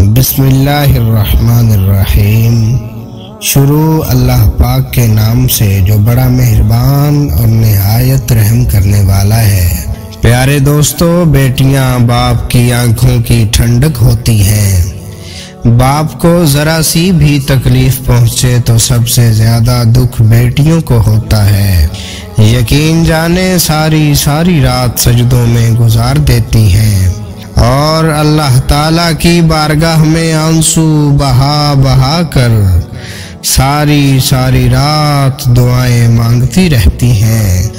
بسم اللہ الرحمن الرحیم۔ شروع اللہ پاک کے نام سے جو بڑا مہربان اور نہایت رحم کرنے والا ہے۔ پیارے دوستو، بیٹیاں باپ کی آنکھوں کی ٹھنڈک ہوتی ہیں۔ باپ کو ذرا سی بھی تکلیف پہنچے تو سب سے زیادہ دکھ بیٹیوں کو ہوتا ہے۔ یقین جانے ساری رات سجدوں میں گزار دیتی ہیں اور اللہ تعالیٰ کی بارگاہ میں آنسو بہا کر ساری رات دعائیں مانگتی رہتی ہیں۔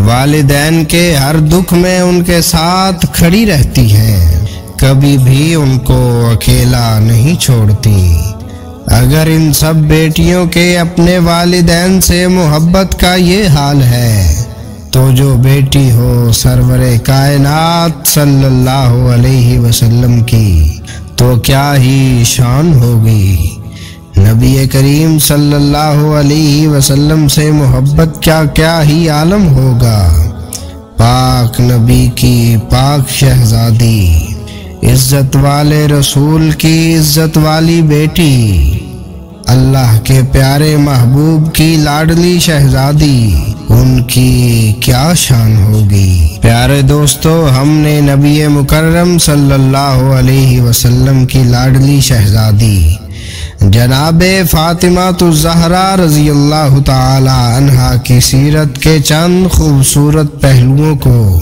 والدین کے ہر دکھ میں ان کے ساتھ کھڑی رہتی ہیں، کبھی بھی ان کو اکیلا نہیں چھوڑتی۔ اگر ان سب بیٹیوں کے اپنے والدین سے محبت کا یہ حال ہے تو جو بیٹی ہو سرور کائنات صلی اللہ علیہ وسلم کی تو کیا ہی شان ہوگی۔ نبی کریم صلی اللہ علیہ وسلم سے محبت کیا ہی عالم ہوگا۔ پاک نبی کی پاک شہزادی، عزت والے رسول کی عزت والی بیٹی، اللہ کے پیارے محبوب کی لاڈلی شہزادی، ان کی کیا شان ہوگی۔ پیارے دوستو، ہم نے نبی مکرم صلی اللہ علیہ وسلم کی لاڈلی شہزادی جناب فاطمہ الزہرا رضی اللہ تعالی عنہا کی سیرت کے چند خوبصورت پہلوؤں کو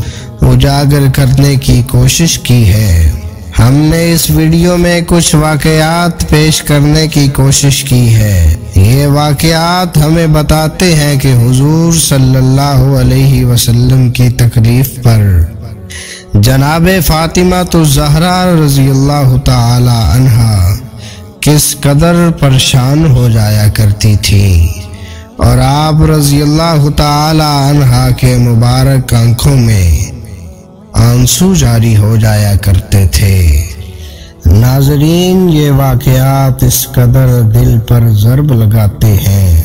اجاگر کرنے کی کوشش کی ہے۔ ہم نے اس ویڈیو میں کچھ واقعات پیش کرنے کی کوشش کی ہے۔ یہ واقعات ہمیں بتاتے ہیں کہ حضور صلی اللہ علیہ وسلم کی تکلیف پر جناب فاطمہ الزہرا رضی اللہ تعالی عنہا کس قدر پریشان ہو جایا کرتی تھی، اور آپ رضی اللہ تعالی عنہا کے مبارک آنکھوں میں آنسو جاری ہو جایا کرتے تھے۔ ناظرین، یہ واقعات اس قدر دل پر ضرب لگاتے ہیں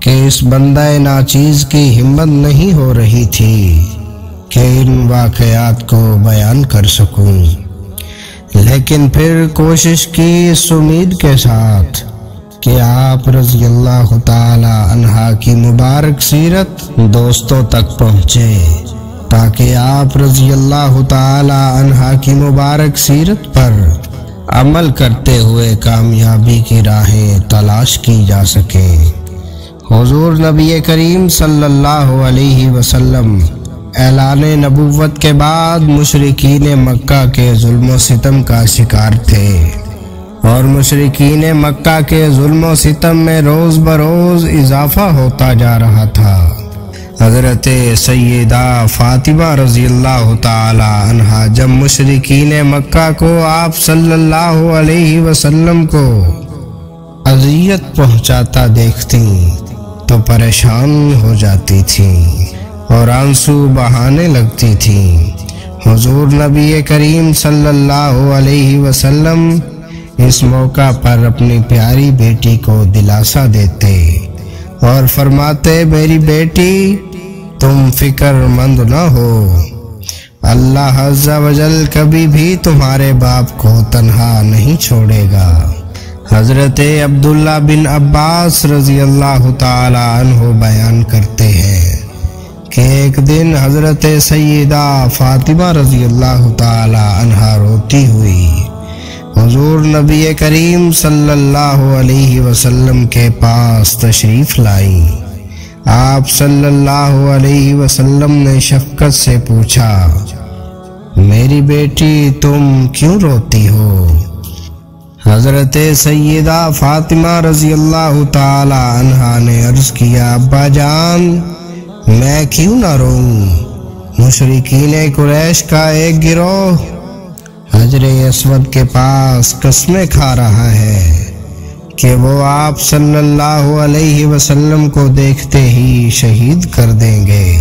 کہ اس بندہ ناچیز کی ہمت نہیں ہو رہی تھی کہ ان واقعات کو بیان کر سکوں، لیکن پھر کوشش کی اس امید کے ساتھ کہ آپ رضی اللہ تعالی عنہا کی مبارک سیرت دوستوں تک پہنچے، تاکہ آپ رضی اللہ تعالی عنہا کی مبارک سیرت پر عمل کرتے ہوئے کامیابی کی راہیں تلاش کی جا سکیں۔ حضور نبی کریم صلی اللہ علیہ وسلم اعلان نبوت کے بعد مشرکین مکہ کے ظلم و ستم کا شکار تھے، اور مشرکین مکہ کے ظلم و ستم میں روز بروز اضافہ ہوتا جا رہا تھا۔ حضرت سیدہ فاطمہ رضی اللہ تعالی عنہا جب مشرکین مکہ کو آپ صلی اللہ علیہ وسلم کو اذیت پہنچاتا دیکھتی تو پریشان ہو جاتی تھیں اور آنسو بہانے لگتی تھیں۔ حضور نبی کریم صلی اللہ علیہ وسلم اس موقع پر اپنی پیاری بیٹی کو دلاسا دیتے اور فرماتے، میری بیٹی، تم فکر مند نہ ہو، اللہ عز و جل کبھی بھی تمہارے باپ کو تنہا نہیں چھوڑے گا۔ حضرت عبداللہ بن عباس رضی اللہ تعالی عنہ بیان کرتے ہیں کہ ایک دن حضرت سیدہ فاطمہ رضی اللہ تعالی عنہا روتی ہوئی حضور نبی کریم صلی اللہ علیہ وسلم کے پاس تشریف لائیں۔ آپ صلی اللہ علیہ وسلم نے شفقت سے پوچھا، میری بیٹی تم کیوں روتی ہو؟ حضرت سیدہ فاطمہ رضی اللہ تعالی عنہا نے عرض کیا، ابا جان، میں کیوں نہ روؤں؟ مشرکین قریش کا ایک گروہ حجر اسود کے پاس قسمیں کھا رہا ہے کہ وہ آپ صلی اللہ علیہ وسلم کو دیکھتے ہی شہید کر دیں گے،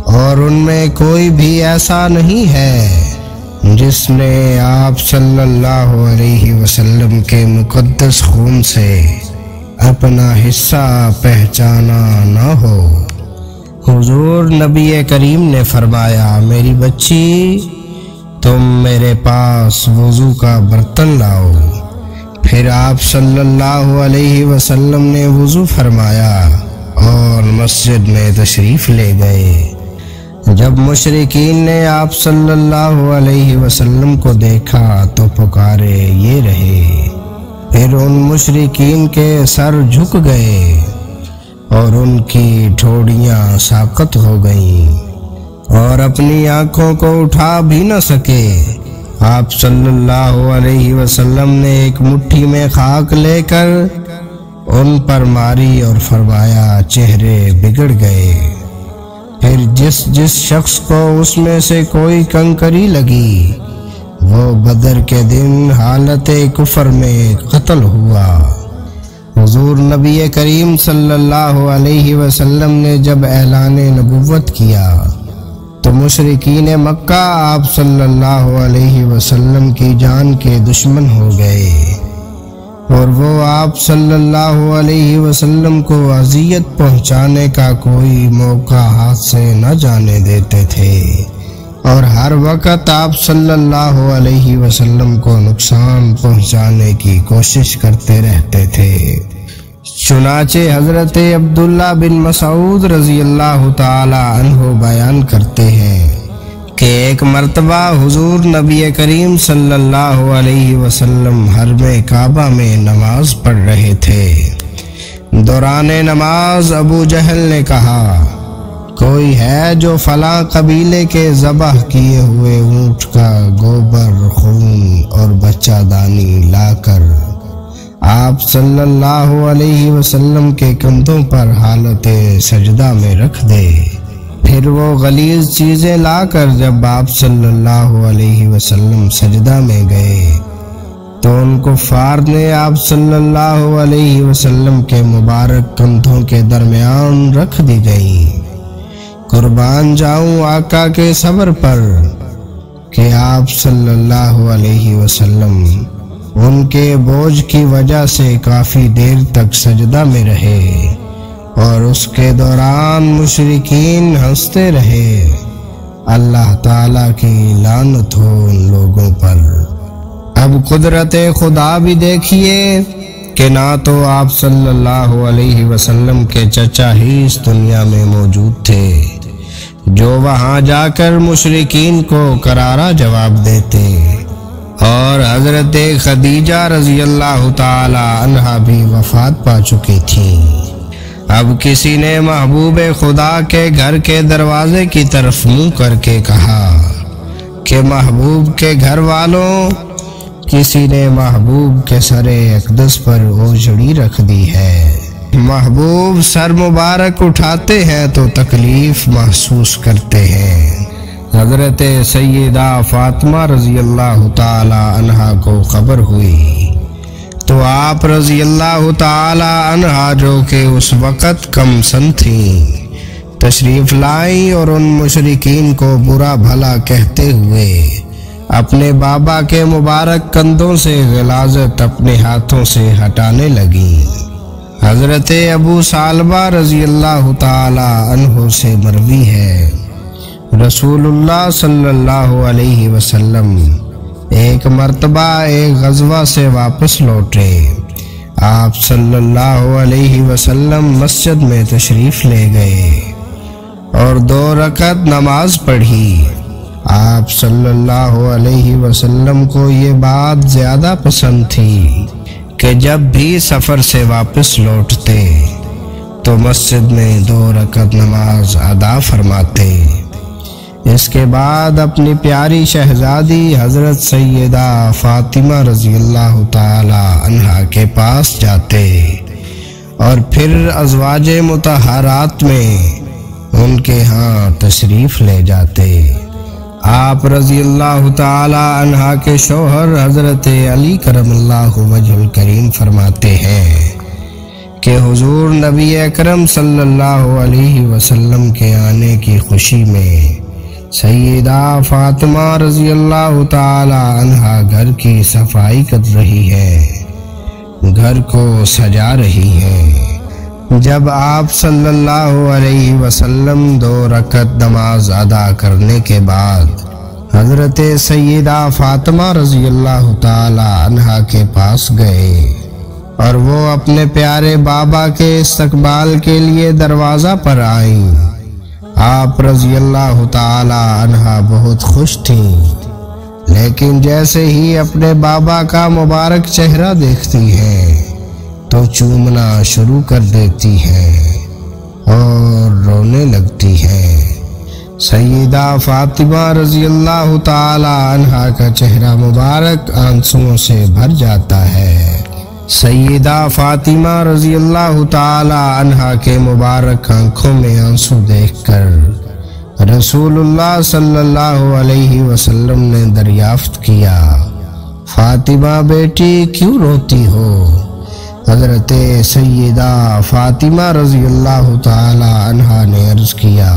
اور ان میں کوئی بھی ایسا نہیں ہے جس نے آپ صلی اللہ علیہ وسلم کے مقدس خون سے اپنا حصہ پہچانا نہ ہو۔ حضور نبی کریم نے فرمایا، میری بچی، تم میرے پاس وضو کا برتن لاؤ۔ پھر آپ صلی اللہ علیہ وسلم نے وضو فرمایا اور مسجد میں تشریف لے گئے۔ جب مشرکین نے آپ صلی اللہ علیہ وسلم کو دیکھا تو پکارے یہ رہے۔ پھر ان مشرکین کے سر جھک گئے اور ان کی ٹھوڑیاں ساقط ہو گئیں اور اپنی آنکھوں کو اٹھا بھی نہ سکے۔ آپ صلی اللہ علیہ وسلم نے ایک مٹھی میں خاک لے کر ان پر ماری اور فرمایا چہرے بگڑ گئے۔ پھر جس شخص کو اس میں سے کوئی کنکری لگی وہ بدر کے دن حالت کفر میں قتل ہوا۔ حضور نبی کریم صلی اللہ علیہ وسلم نے جب اعلان نبوت کیا تو مشرکین مکہ آپ صلی اللہ علیہ وسلم کی جان کے دشمن ہو گئے اور وہ آپ صلی اللہ علیہ وسلم کو اذیت پہنچانے کا کوئی موقع ہاتھ سے نہ جانے دیتے تھے اور ہر وقت آپ صلی اللہ علیہ وسلم کو نقصان پہنچانے کی کوشش کرتے رہتے تھے۔ چنانچہ حضرت عبداللہ بن مسعود رضی اللہ تعالی عنہ بیان کرتے ہیں کہ ایک مرتبہ حضور نبی کریم صلی اللہ علیہ وسلم حرم کعبہ میں نماز پڑھ رہے تھے۔ دوران نماز ابو جہل نے کہا کوئی ہے جو فلاں قبیلے کے ذبح کیے ہوئے اونٹ کا گوبر، خون اور بچہ دانی لا کر آپ صلی اللہ علیہ وسلم کے کندھوں پر حالت سجدہ میں رکھ دے۔ پھر وہ غلیظ چیزیں لا کر جب آپ صلی اللہ علیہ وسلم سجدہ میں گئے تو ان کفار نے آپ صلی اللہ علیہ وسلم کے مبارک کندھوں کے درمیان رکھ دی گئیں۔ قربان جاؤں آقا کے صبر پر کہ آپ صلی اللہ علیہ وسلم ان کے بوجھ کی وجہ سے کافی دیر تک سجدہ میں رہے اور اس کے دوران مشرکین ہنستے رہے۔ اللہ تعالیٰ کی لعنت ہو ان لوگوں پر۔ اب قدرت خدا بھی دیکھیے کہ نہ تو آپ صلی اللہ علیہ وسلم کے چچا ہی اس دنیا میں موجود تھے جو وہاں جا کر مشرکین کو کرارا جواب دیتے، اور حضرت خدیجہ رضی اللہ تعالی عنہا بھی وفات پا چکی تھیں۔ اب کسی نے محبوب خدا کے گھر کے دروازے کی طرف منہ کر کے کہا کہ محبوب کے گھر والوں، کسی نے محبوب کے سر اقدس پر اوجڑی رکھ دی ہے۔ محبوب سر مبارک اٹھاتے ہیں تو تکلیف محسوس کرتے ہیں۔ حضرت سیدہ فاطمہ رضی اللہ تعالی عنہا کو خبر ہوئی تو آپ رضی اللہ تعالی عنہا جو کہ اس وقت کم سن تھیں تشریف لائیں اور ان مشرکین کو برا بھلا کہتے ہوئے اپنے بابا کے مبارک کندھوں سے غلاظت اپنے ہاتھوں سے ہٹانے لگیں۔ حضرت ابو سالبہ رضی اللہ تعالی عنہ سے مروی ہے رسول اللہ صلی اللہ علیہ وسلم ایک مرتبہ ایک غزوہ سے واپس لوٹے۔ آپ صلی اللہ علیہ وسلم مسجد میں تشریف لے گئے اور 2 رکعت نماز پڑھی۔ آپ صلی اللہ علیہ وسلم کو یہ بات زیادہ پسند تھی کہ جب بھی سفر سے واپس لوٹتے تو مسجد میں 2 رکعت نماز ادا فرماتے۔ اس کے بعد اپنی پیاری شہزادی حضرت سیدہ فاطمہ رضی اللہ تعالی عنہا کے پاس جاتے اور پھر ازواج مطہرات میں ان کے ہاں تشریف لے جاتے۔ آپ رضی اللہ تعالی عنہا کے شوہر حضرت علی کرم اللہ وجہ الکریم فرماتے ہیں کہ حضور نبی اکرم صلی اللہ علیہ وسلم کے آنے کی خوشی میں سیدہ فاطمہ رضی اللہ تعالی عنہا گھر کی صفائی کر رہی ہے، گھر کو سجا رہی ہے۔ جب آپ صلی اللہ علیہ وسلم 2 رکعت نماز ادا کرنے کے بعد حضرت سیدہ فاطمہ رضی اللہ تعالی عنہا کے پاس گئے اور وہ اپنے پیارے بابا کے استقبال کے لیے دروازہ پر آئیں۔ آپ رضی اللہ تعالی عنہا بہت خوش تھیں، لیکن جیسے ہی اپنے بابا کا مبارک چہرہ دیکھتی ہے تو چومنا شروع کر دیتی ہے اور رونے لگتی ہے۔ سیدہ فاطمہ رضی اللہ تعالی عنہا کا چہرہ مبارک آنسوؤں سے بھر جاتا ہے۔ سیدہ فاطمہ رضی اللہ تعالی عنہا کے مبارک آنکھوں میں آنسو دیکھ کر رسول اللہ صلی اللہ علیہ وسلم نے دریافت کیا، فاطمہ بیٹی کیوں روتی ہو؟ حضرت سیدہ فاطمہ رضی اللہ تعالی عنہا نے عرض کیا،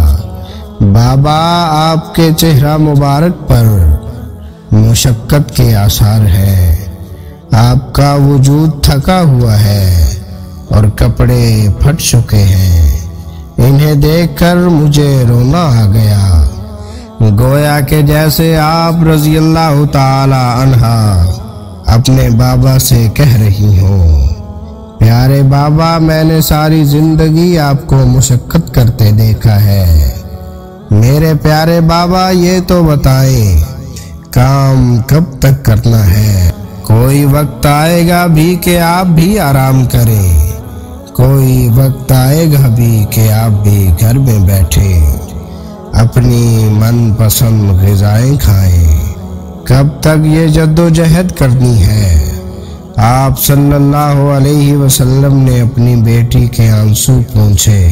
بابا آپ کے چہرہ مبارک پر مشقت کے آثار ہیں، آپ کا وجود تھکا ہوا ہے اور کپڑے پھٹ چکے ہیں، انہیں دیکھ کر مجھے رونا آ گیا، گویا کہ جیسے آپ رضی اللہ تعالی عنہا اپنے بابا سے کہہ رہی ہوں، پیارے بابا میں نے ساری زندگی آپ کو مشقت کرتے دیکھا ہے، میرے پیارے بابا یہ تو بتائیں کام کب تک کرنا ہے؟ کوئی وقت آئے گا بھی کہ آپ بھی آرام کریں، کوئی وقت آئے گا بھی کہ آپ بھی گھر میں بیٹھے اپنی من پسند غذائیں کھائیں، کب تک یہ جد و جہد کرنی ہے؟ آپ صلی اللہ علیہ وسلم نے اپنی بیٹی کے آنسو پونچھے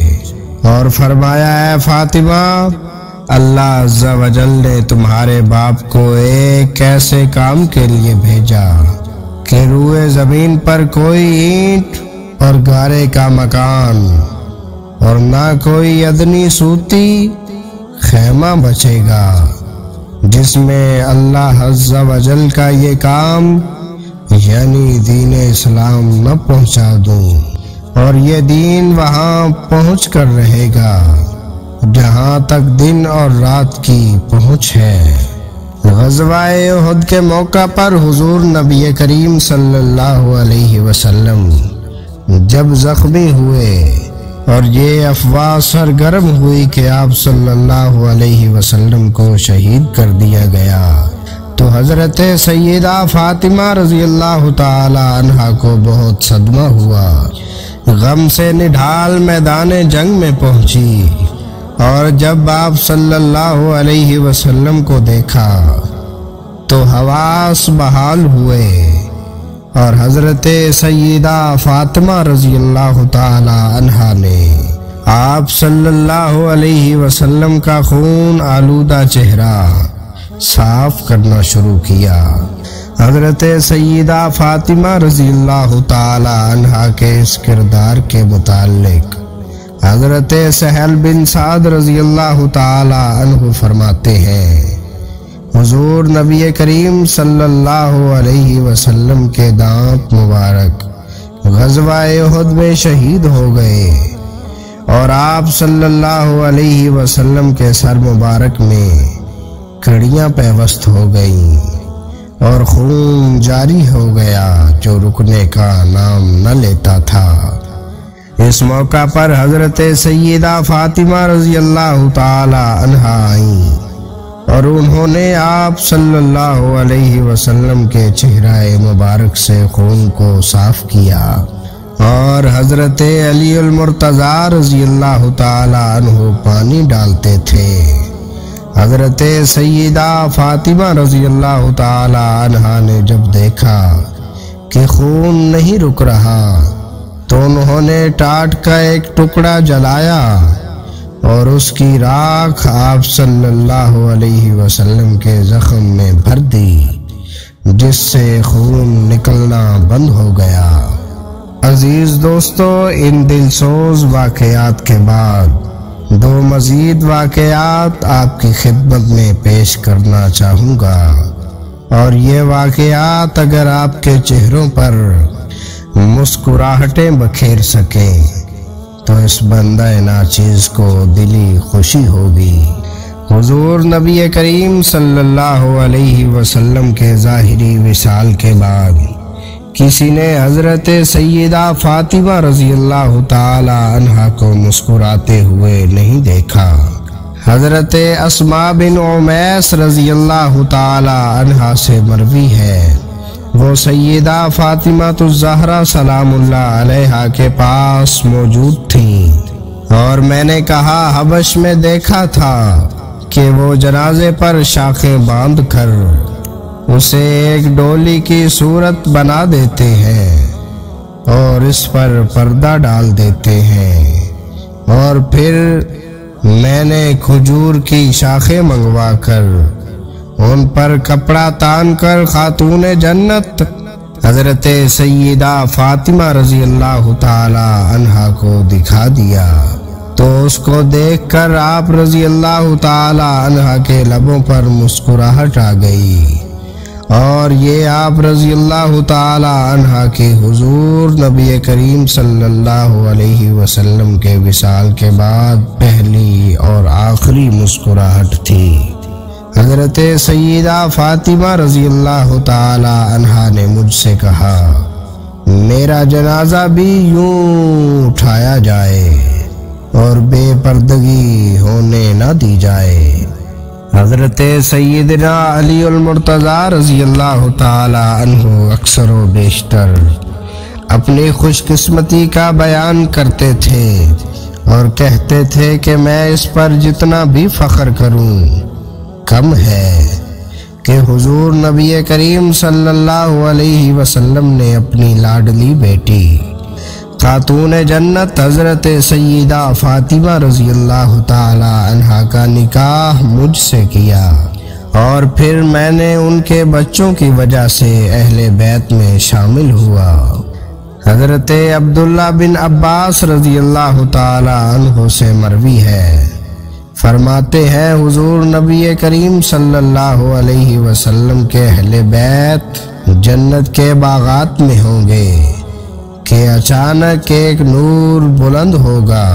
اور فرمایا، اے فاطمہ، اللہ عز و جل نے تمہارے باپ کو ایک ایسے کام کے لیے بھیجا کہ روئے زمین پر کوئی اینٹ اور گارے کا مکان اور نہ کوئی ادنی سوتی خیمہ بچے گا جس میں اللہ عز و جل کا یہ کام یعنی دین اسلام نہ پہنچا دوں، اور یہ دین وہاں پہنچ کر رہے گا جہاں تک دن اور رات کی پہنچ ہے۔ غزوہ احد کے موقع پر حضور نبی کریم صلی اللہ علیہ وسلم جب زخمی ہوئے اور یہ افواہ سرگرم ہوئی کہ آپ صلی اللہ علیہ وسلم کو شہید کر دیا گیا تو حضرت سیدہ فاطمہ رضی اللہ تعالی عنہا کو بہت صدمہ ہوا، غم سے نڈھال میدان جنگ میں پہنچی، اور جب آپ صلی اللہ علیہ وسلم کو دیکھا تو حواس بحال ہوئے، اور حضرت سیدہ فاطمہ رضی اللہ تعالی عنہا نے آپ صلی اللہ علیہ وسلم کا خون آلودہ چہرہ صاف کرنا شروع کیا۔ حضرت سیدہ فاطمہ رضی اللہ تعالی عنہا کے اس کردار کے متعلق حضرت سہل بن سعد رضی اللہ تعالی عنہ فرماتے ہیں، حضور نبی کریم صلی اللہ علیہ وسلم کے دانت مبارک غزوہ احد میں شہید ہو گئے، اور آپ صلی اللہ علیہ وسلم کے سر مبارک میں کڑیاں پیوست ہو گئیں اور خون جاری ہو گیا جو رکنے کا نام نہ لیتا تھا۔ اس موقع پر حضرت سیدہ فاطمہ رضی اللہ تعالی عنہا آئیں اور انہوں نے آپ صلی اللہ علیہ وسلم کے چہرہ مبارک سے خون کو صاف کیا، اور حضرت علی المرتضیٰ رضی اللہ تعالی عنہ پانی ڈالتے تھے۔ حضرت سیدہ فاطمہ رضی اللہ تعالی عنہا نے جب دیکھا کہ خون نہیں رک رہا تو انہوں نے ٹاٹ کا ایک ٹکڑا جلایا اور اس کی راکھ آپ صلی اللہ علیہ وسلم کے زخم میں بھر دی، جس سے خون نکلنا بند ہو گیا۔ عزیز دوستو، ان دلسوز واقعات کے بعد دو مزید واقعات آپ کی خدمت میں پیش کرنا چاہوں گا، اور یہ واقعات اگر آپ کے چہروں پر مسکراہٹیں بکھیر سکیں تو اس بندہ ناچیز کو دلی خوشی ہوگی۔ حضور نبی کریم صلی اللہ علیہ وسلم کے ظاہری وصال کے بعد کسی نے حضرت سیدہ فاطمہ رضی اللہ تعالی عنہا کو مسکراتے ہوئے نہیں دیکھا۔ حضرت اسماء بن عمیس رضی اللہ تعالی عنہا سے مروی ہے، وہ سیدہ فاطمہ الزہرا سلام اللہ علیہا کے پاس موجود تھیں، اور میں نے کہا حبش میں دیکھا تھا کہ وہ جنازے پر شاخیں باندھ کر اسے ایک ڈولی کی صورت بنا دیتے ہیں اور اس پر پردہ ڈال دیتے ہیں، اور پھر میں نے کھجور کی شاخیں منگوا کر ان پر کپڑا تان کر خاتون جنت حضرت سیدہ فاطمہ رضی اللہ تعالی عنہا کو دکھا دیا، تو اس کو دیکھ کر آپ رضی اللہ تعالی عنہا کے لبوں پر مسکراہٹ آ گئی، اور یہ آپ رضی اللہ تعالی عنہا کے حضور نبی کریم صلی اللہ علیہ وسلم کے وصال کے بعد پہلی اور آخری مسکراہٹ تھی۔ حضرت سیدہ فاطمہ رضی اللہ تعالی عنہا نے مجھ سے کہا میرا جنازہ بھی یوں اٹھایا جائے اور بے پردگی ہونے نہ دی جائے۔ حضرت سیدنا علی المرتضیٰ رضی اللہ تعالی عنہ اکثر و بیشتر اپنی خوش قسمتی کا بیان کرتے تھے اور کہتے تھے کہ میں اس پر جتنا بھی فخر کروں کم ہے کہ حضور نبی کریم صلی اللہ علیہ وسلم نے اپنی لاڈلی بیٹی خاتون جنت حضرت سیدہ فاطمہ رضی اللہ تعالی عنہا کا نکاح مجھ سے کیا، اور پھر میں نے ان کے بچوں کی وجہ سے اہل بیت میں شامل ہوا۔ حضرت عبداللہ بن عباس رضی اللہ تعالی عنہ سے مروی ہے، فرماتے ہیں حضور نبی کریم صلی اللہ علیہ وسلم کے اہل بیت جنت کے باغات میں ہوں گے کہ اچانک ایک نور بلند ہوگا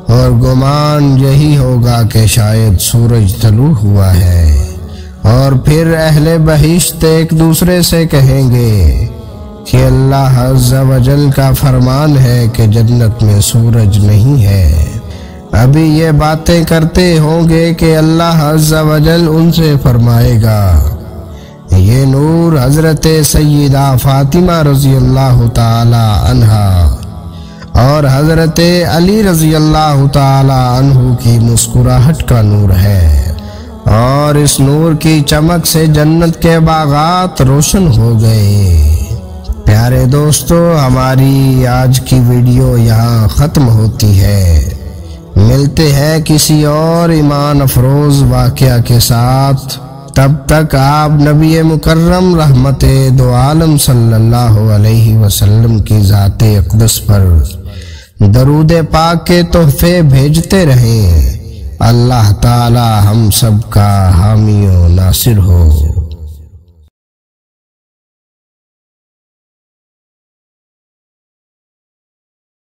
اور گمان یہی ہوگا کہ شاید سورج طلوع ہوا ہے، اور پھر اہل بہشت ایک دوسرے سے کہیں گے کہ اللہ عز و جل کا فرمان ہے کہ جنت میں سورج نہیں ہے۔ ابھی یہ باتیں کرتے ہوں گے کہ اللہ عز و جل ان سے فرمائے گا یہ نور حضرت سیدہ فاطمہ رضی اللہ تعالی عنہا اور حضرت علی رضی اللہ تعالی عنہ کی مسکراہٹ کا نور ہے، اور اس نور کی چمک سے جنت کے باغات روشن ہو گئے۔ پیارے دوستو، ہماری آج کی ویڈیو یہاں ختم ہوتی ہے، ملتے ہیں کسی اور ایمان افروز واقعہ کے ساتھ۔ تب تک آپ نبی مکرم رحمت دو عالم صلی اللہ علیہ وسلم کی ذات اقدس پر درود پاک کے تحفے بھیجتے رہیں۔ اللہ تعالی ہم سب کا حامی و ناصر ہو۔